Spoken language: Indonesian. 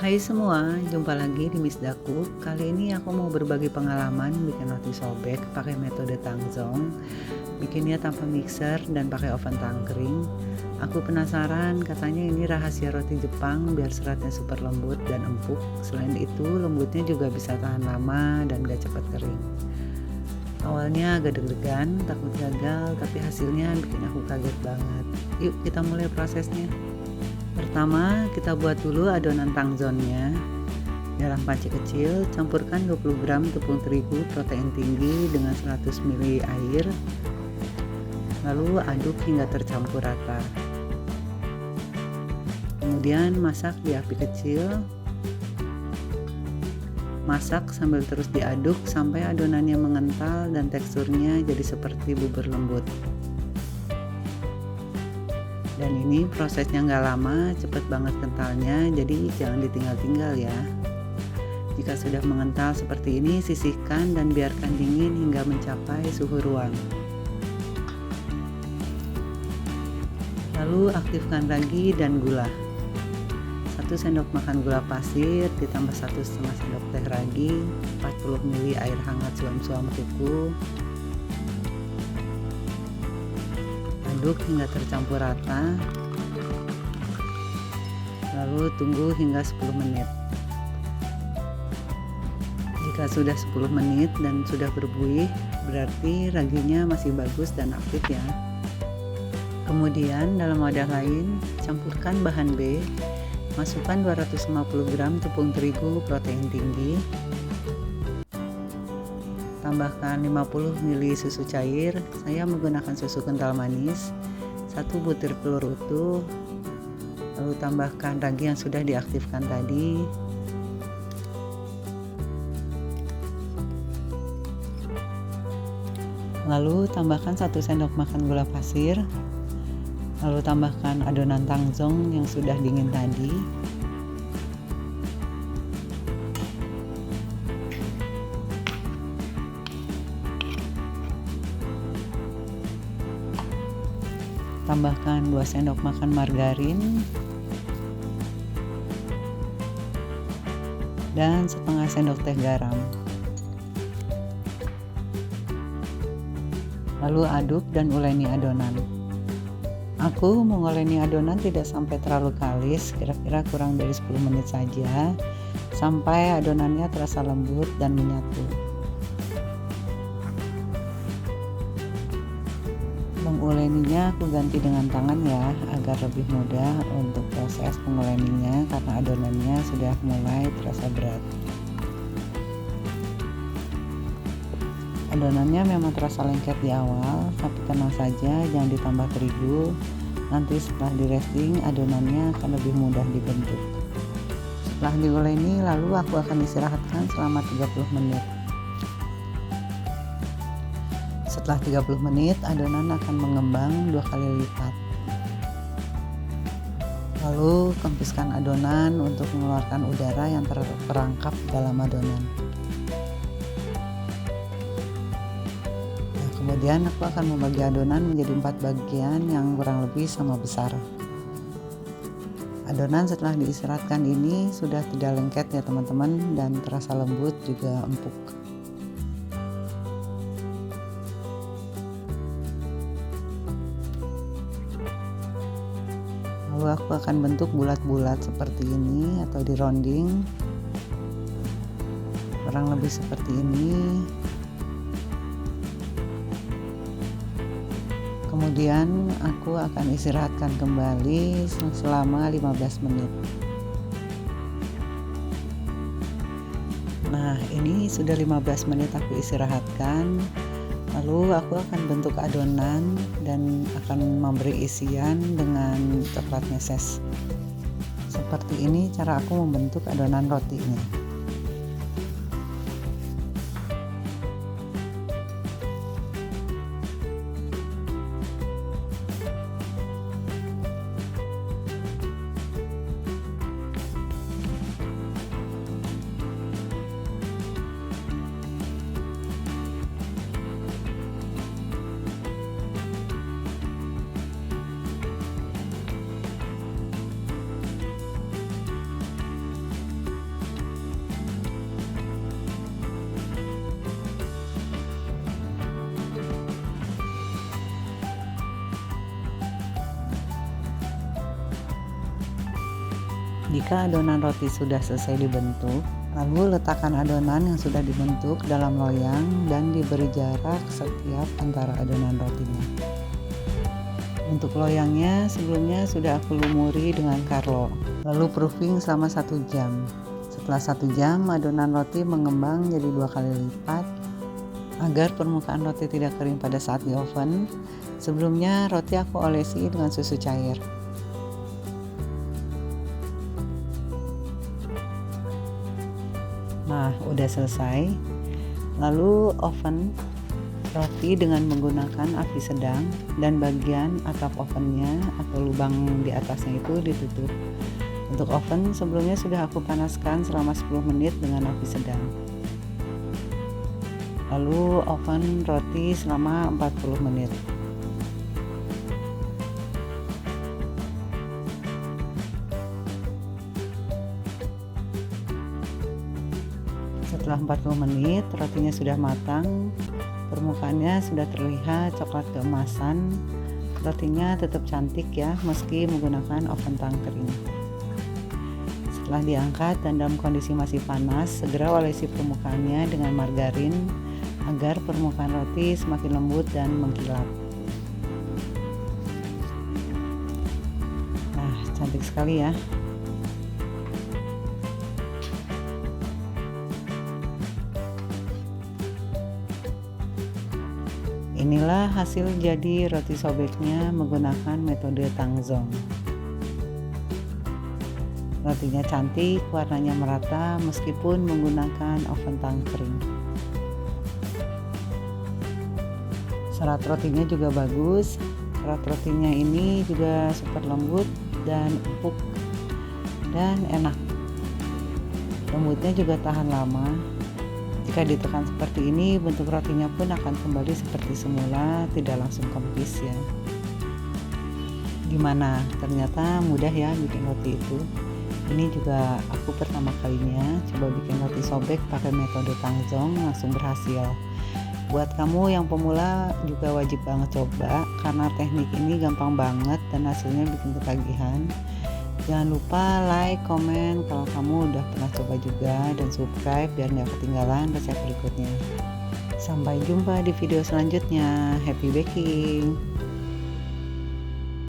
Hai semua, jumpa lagi di Miss Daku. Kali ini aku mau berbagi pengalaman bikin roti sobek pakai metode Tangzhong. Bikinnya tanpa mixer dan pakai oven tangkring. Aku penasaran, katanya ini rahasia roti Jepang biar seratnya super lembut dan empuk. Selain itu, lembutnya juga bisa tahan lama dan gak cepat kering. Awalnya agak deg-degan, takut gagal, tapi hasilnya bikin aku kaget banget. Yuk kita mulai prosesnya. Pertama, kita buat dulu adonan tangzonnya. Dalam panci kecil, campurkan 20 gram tepung terigu protein tinggi dengan 100 ml air. Lalu aduk hingga tercampur rata. Kemudian masak di api kecil. Masak sambil terus diaduk sampai adonannya mengental dan teksturnya jadi seperti bubur lembut. Dan ini prosesnya nggak lama, cepet banget kentalnya, jadi jangan ditinggal-tinggal ya. Jika sudah mengental seperti ini, sisihkan dan biarkan dingin hingga mencapai suhu ruang. Lalu aktifkan ragi dan gula. 1 sendok makan gula pasir ditambah 1,5 sendok teh ragi, 40 ml air hangat suam-suam kuku. Aduk hingga tercampur rata, lalu tunggu hingga 10 menit. Jika sudah 10 menit dan sudah berbuih, berarti raginya masih bagus dan aktif ya. Kemudian dalam wadah lain, campurkan bahan B, masukkan 250 gram tepung terigu protein tinggi, tambahkan 50 ml susu cair, saya menggunakan susu kental manis, 1 butir telur utuh, lalu tambahkan ragi yang sudah diaktifkan tadi, lalu tambahkan 1 sendok makan gula pasir, lalu tambahkan adonan tangzhong yang sudah dingin tadi. Tambahkan 2 sendok makan margarin dan setengah sendok teh garam. Lalu aduk dan uleni adonan. Aku menguleni adonan tidak sampai terlalu kalis, kira-kira kurang dari 10 menit saja, sampai adonannya terasa lembut dan menyatu. Menguleninya aku ganti dengan tangan ya, agar lebih mudah untuk proses menguleninya karena adonannya sudah mulai terasa berat. Adonannya memang terasa lengket di awal, tapi tenang saja, jangan ditambah terigu. Nanti setelah di resting, adonannya akan lebih mudah dibentuk. Setelah diuleni, lalu aku akan istirahatkan selama 30 menit. Setelah 30 menit, adonan akan mengembang 2 kali lipat. Lalu kempiskan adonan untuk mengeluarkan udara yang terperangkap dalam adonan. Nah, kemudian aku akan membagi adonan menjadi 4 bagian yang kurang lebih sama besar. Adonan setelah diistirahatkan ini sudah tidak lengket ya teman-teman, dan terasa lembut juga empuk. Lalu aku akan bentuk bulat-bulat seperti ini atau di rounding, kurang lebih seperti ini. Kemudian aku akan istirahatkan kembali selama 15 menit. Nah, ini sudah 15 menit aku istirahatkan. Lalu aku akan bentuk adonan dan akan memberi isian dengan coklat meses. Seperti ini cara aku membentuk adonan rotinya. Jika adonan roti sudah selesai dibentuk, lalu letakkan adonan yang sudah dibentuk dalam loyang dan diberi jarak setiap antara adonan rotinya. Untuk loyangnya sebelumnya sudah aku lumuri dengan Carlo, lalu proofing selama 1 jam. Setelah 1 jam, adonan roti mengembang jadi 2 kali lipat. Agar permukaan roti tidak kering pada saat di oven, sebelumnya roti aku olesi dengan susu cair. Nah, udah selesai. Lalu oven roti dengan menggunakan api sedang dan bagian atap ovennya atau lubang di atasnya itu ditutup. Untuk oven sebelumnya sudah aku panaskan selama 10 menit dengan api sedang. Lalu oven roti selama 40 menit. Setelah 40 menit, rotinya sudah matang, permukaannya sudah terlihat coklat keemasan. Rotinya tetap cantik ya, meski menggunakan oven tangkring. Setelah diangkat dan dalam kondisi masih panas, segera olesi permukaannya dengan margarin agar permukaan roti semakin lembut dan mengkilap. Nah, cantik sekali ya. Inilah hasil jadi roti sobeknya menggunakan metode Tangzong. Rotinya cantik, warnanya merata meskipun menggunakan oven tangkring. Serat rotinya juga bagus. Serat rotinya ini juga super lembut dan empuk dan enak. Lembutnya juga tahan lama. Jika ditekan seperti ini, bentuk rotinya pun akan kembali seperti semula, tidak langsung kempis ya. Gimana? Ternyata mudah ya bikin roti itu. Ini juga aku pertama kalinya coba bikin roti sobek pakai metode Tangzong, langsung berhasil. Buat kamu yang pemula juga wajib banget coba, karena teknik ini gampang banget dan hasilnya bikin ketagihan. Jangan lupa like, komen kalau kamu udah pernah coba juga, dan subscribe biar gak ketinggalan resep berikutnya. Sampai jumpa di video selanjutnya. Happy baking!